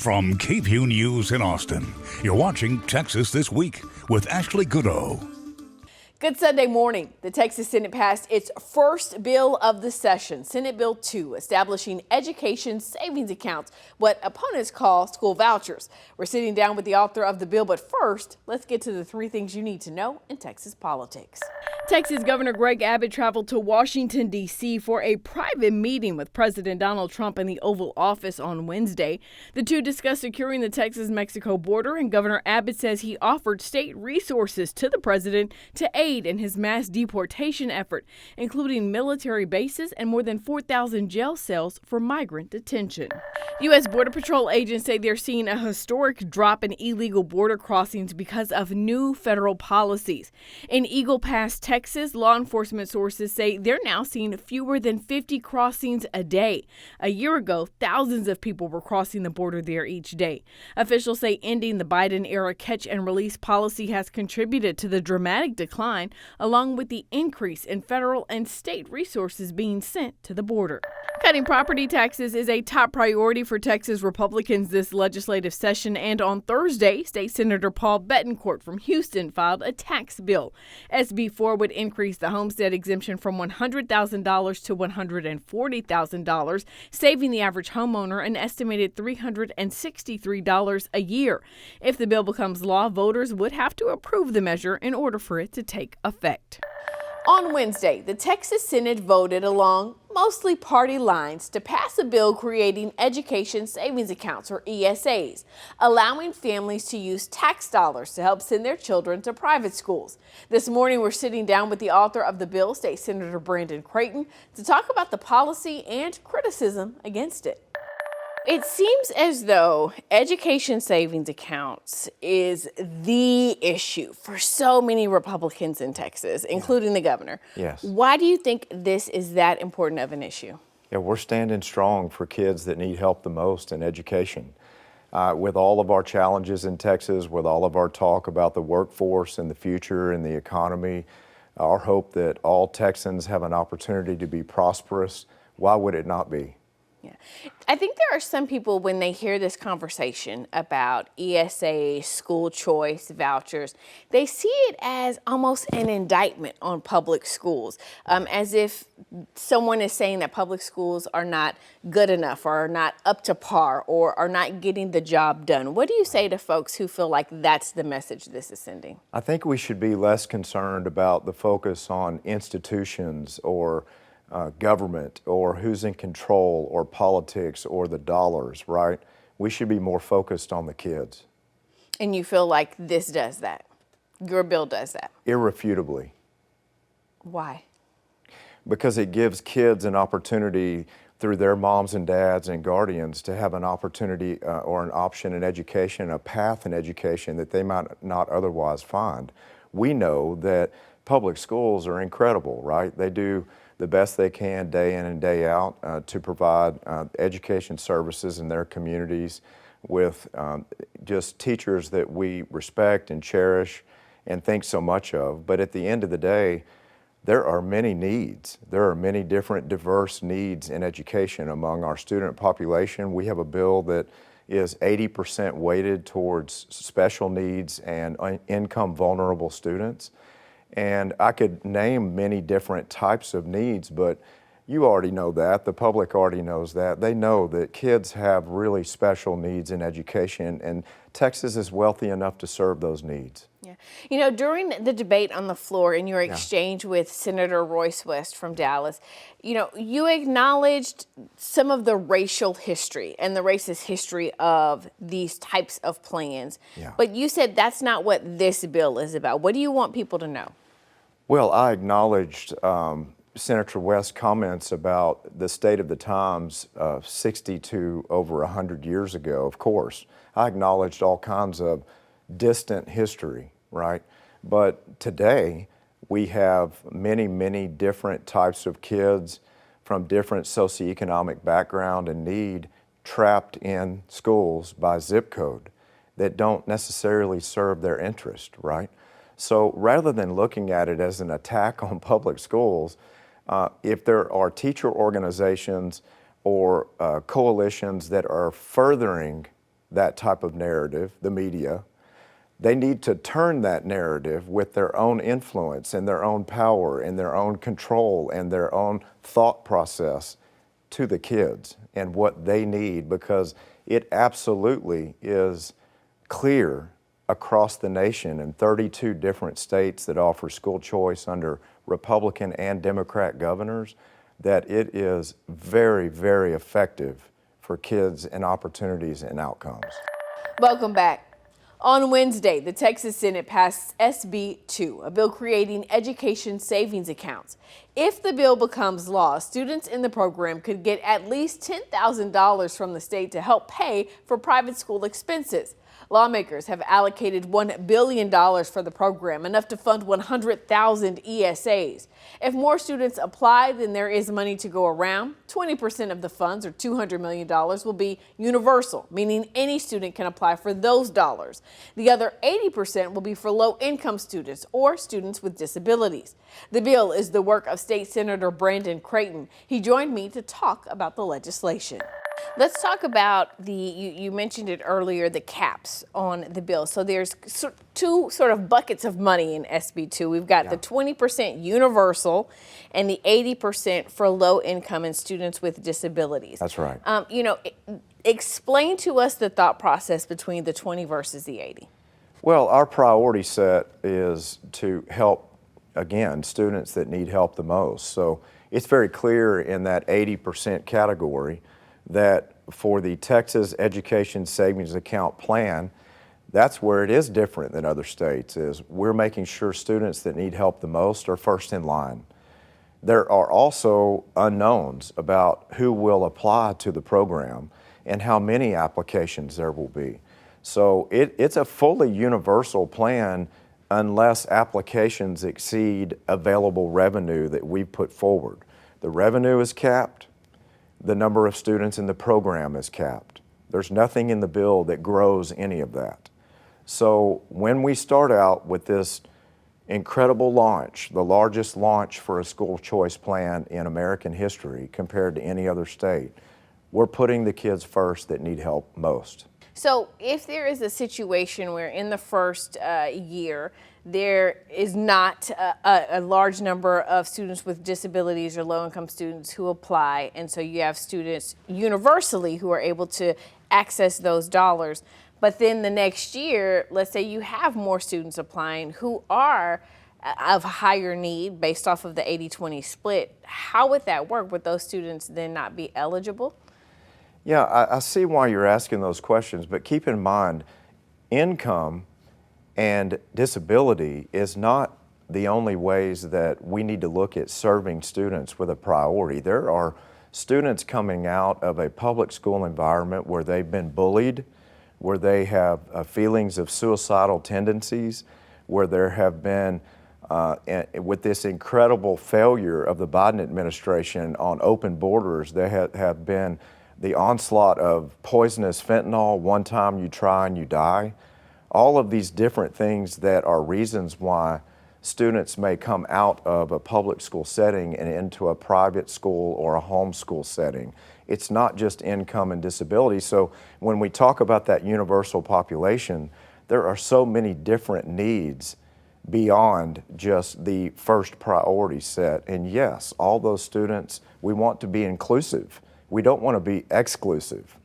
From KVUE News in Austin, you're watching Texas This Week with Ashley Goodo. Good Sunday morning. The Texas Senate passed its first bill of the session, Senate Bill 2, establishing education savings accounts, what opponents call school vouchers. We're sitting down with the author of the bill, but first, let's get to the three things you need to know in Texas politics. Texas Governor Greg Abbott traveled to Washington, D.C. for a private meeting with President Donald Trump in the Oval Office on Wednesday. The two discussed securing the Texas-Mexico border, and Governor Abbott says he offered state resources to the president to aid in his mass deportation effort, including military bases and more than 4,000 jail cells for migrant detention. U.S. Border Patrol agents say they're seeing a historic drop in illegal border crossings because of new federal policies. In Eagle Pass, Texas, law enforcement sources say they're now seeing fewer than 50 crossings a day. A year ago, thousands of people were crossing the border there each day. Officials say ending the Biden-era catch and release policy has contributed to the dramatic decline, along with the increase in federal and state resources being sent to the border. Cutting property taxes is a top priority for Texas Republicans this legislative session, and on Thursday, State Senator Paul Bettencourt from Houston filed a tax bill. SB 4 would increase the homestead exemption from $100,000 to $140,000, saving the average homeowner an estimated $363 a year. If the bill becomes law, voters would have to approve the measure in order for it to take effect. On Wednesday, the Texas Senate voted along mostly party lines to pass a bill creating education savings accounts, or ESAs, allowing families to use tax dollars to help send their children to private schools. This morning, we're sitting down with the author of the bill, State Senator Creighton, to talk about the policy and criticism against it. It seems as though education savings accounts is the issue for so many Republicans in Texas, including the governor. Yes. Why do you think this is that important of an issue? Yeah, we're standing strong for kids that need help the most in education. With all of our challenges in Texas, with all of our talk about the workforce and the future and the economy, our hope that all Texans have an opportunity to be prosperous, why would it not be? Yeah, I think there are some people when they hear this conversation about ESA, school choice vouchers, they see it as almost an indictment on public schools, as if someone is saying that public schools are not good enough or are not up to par or are not getting the job done. What do you say to folks who feel like that's the message this is sending? I think we should be less concerned about the focus on institutions or government or who's in control or politics or the dollars, right? We should be more focused on the kids. And you feel like this does that? Your bill does that? Irrefutably. Why? Because it gives kids an opportunity through their moms and dads and guardians to have an opportunity or an option in education, a path in education that they might not otherwise find. We know that public schools are incredible, right? They do the best they can day in and day out to provide education services in their communities with just teachers that we respect and cherish and think so much of. But at the end of the day, there are many needs. There are many different diverse needs in education among our student population. We have a bill that is 80% weighted towards special needs and income vulnerable students. And I could name many different types of needs, but you already know that. The public already knows that. They know that kids have really special needs in education, and Texas is wealthy enough to serve those needs. Yeah. You know, during the debate on the floor in your exchange with Senator Royce West from Dallas, you know, you acknowledged some of the racial history and the racist history of these types of plans. Yeah. But you said that's not what this bill is about. What do you want people to know? Well, I acknowledged Senator West's comments about the state of the times 60 to over 100 years ago, of course. I acknowledged all kinds of distant history, right? But today, we have many, many different types of kids from different socioeconomic background and need trapped in schools by zip code that don't necessarily serve their interest, right? So rather than looking at it as an attack on public schools, if there are teacher organizations or coalitions that are furthering that type of narrative, the media. They need to turn that narrative with their own influence and their own power and their own control and their own thought process to the kids and what they need, because it absolutely is clear across the nation in 32 different states that offer school choice under Republican and Democrat governors that it is very, very effective for kids and opportunities and outcomes. Welcome back. On Wednesday, the Texas Senate passed SB 2, a bill creating education savings accounts. If the bill becomes law, students in the program could get at least $10,000 from the state to help pay for private school expenses. Lawmakers have allocated $1 billion for the program, enough to fund 100,000 ESAs. If more students apply, then there is money to go around. 20% of the funds, or $200 million, will be universal, meaning any student can apply for those dollars. The other 80% will be for low-income students or students with disabilities. The bill is the work of State Senator Brandon Creighton. He joined me to talk about the legislation. Let's talk about you mentioned it earlier, the caps on the bill. So there's two sort of buckets of money in SB 2. We've got the 20% universal and the 80% for low income and students with disabilities. That's right. Explain to us the thought process between the 20 versus the 80. Well, our priority set is to help, again, students that need help the most. So it's very clear in that 80% category that for the Texas Education Savings Account plan, that's where it is different than other states, is we're making sure students that need help the most are first in line. There are also unknowns about who will apply to the program and how many applications there will be. So it's a fully universal plan unless applications exceed available revenue that we've put forward. The revenue is capped. The number of students in the program is capped. There's nothing in the bill that grows any of that. So when we start out with this incredible launch, the largest launch for a school choice plan in American history compared to any other state, we're putting the kids first that need help most. So if there is a situation where in the first year there is not a large number of students with disabilities or low-income students who apply, and so you have students universally who are able to access those dollars, but then the next year, let's say you have more students applying who are of higher need based off of the 80-20 split, how would that work? Would those students then not be eligible? Yeah, I see why you're asking those questions, but keep in mind, income and disability is not the only ways that we need to look at serving students with a priority. There are students coming out of a public school environment where they've been bullied, where they have feelings of suicidal tendencies, where there have been, with this incredible failure of the Biden administration on open borders, there have been the onslaught of poisonous fentanyl, one time you try and you die. All of these different things that are reasons why students may come out of a public school setting and into a private school or a homeschool setting. It's not just income and disability. So when we talk about that universal population, there are so many different needs beyond just the first priority set. And yes, all those students, we want to be inclusive. We don't want to be exclusive.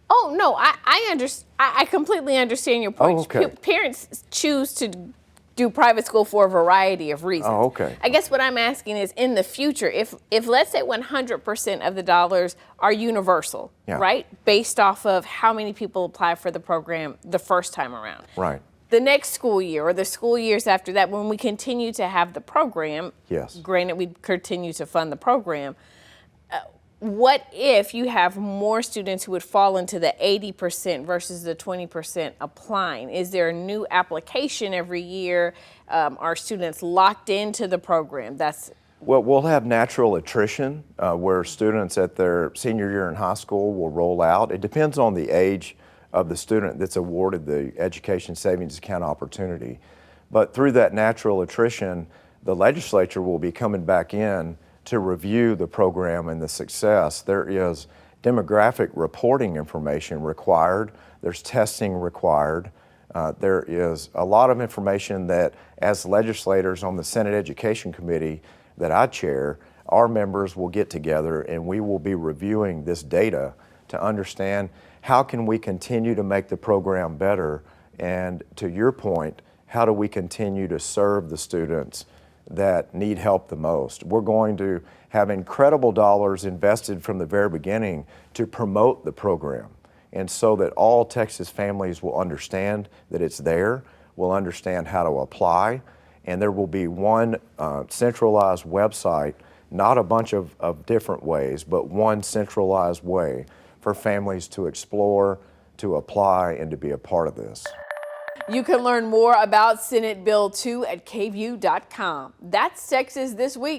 Oh, no, I completely understand your point. Oh, okay. Parents choose to do private school for a variety of reasons. Oh, okay. I guess what I'm asking is, in the future, if let's say 100% of the dollars are universal, right, based off of how many people apply for the program the first time around. Right. The next school year or the school years after that, when we continue to have the program, granted we continue to fund the program, what if you have more students who would fall into the 80% versus the 20% applying? Is there a new application every year? Are students locked into the program? Well, we'll have natural attrition where students at their senior year in high school will roll out. It depends on the age of the student that's awarded the Education Savings Account opportunity. But through that natural attrition, the legislature will be coming back in to review the program and the success. There is demographic reporting information required There's testing required. There is a lot of information that, as legislators on the Senate Education Committee that I chair, our members will get together and we will be reviewing this data to understand how can we continue to make the program better, and to your point, how do we continue to serve the students that need help the most. We're going to have incredible dollars invested from the very beginning to promote the program, and so that all Texas families will understand that it's there, will understand how to apply, and there will be one centralized website, not a bunch of different ways, but one centralized way for families to explore, to apply, and to be a part of this. You can learn more about Senate Bill 2 at KVUE.com. That's Texas This Week.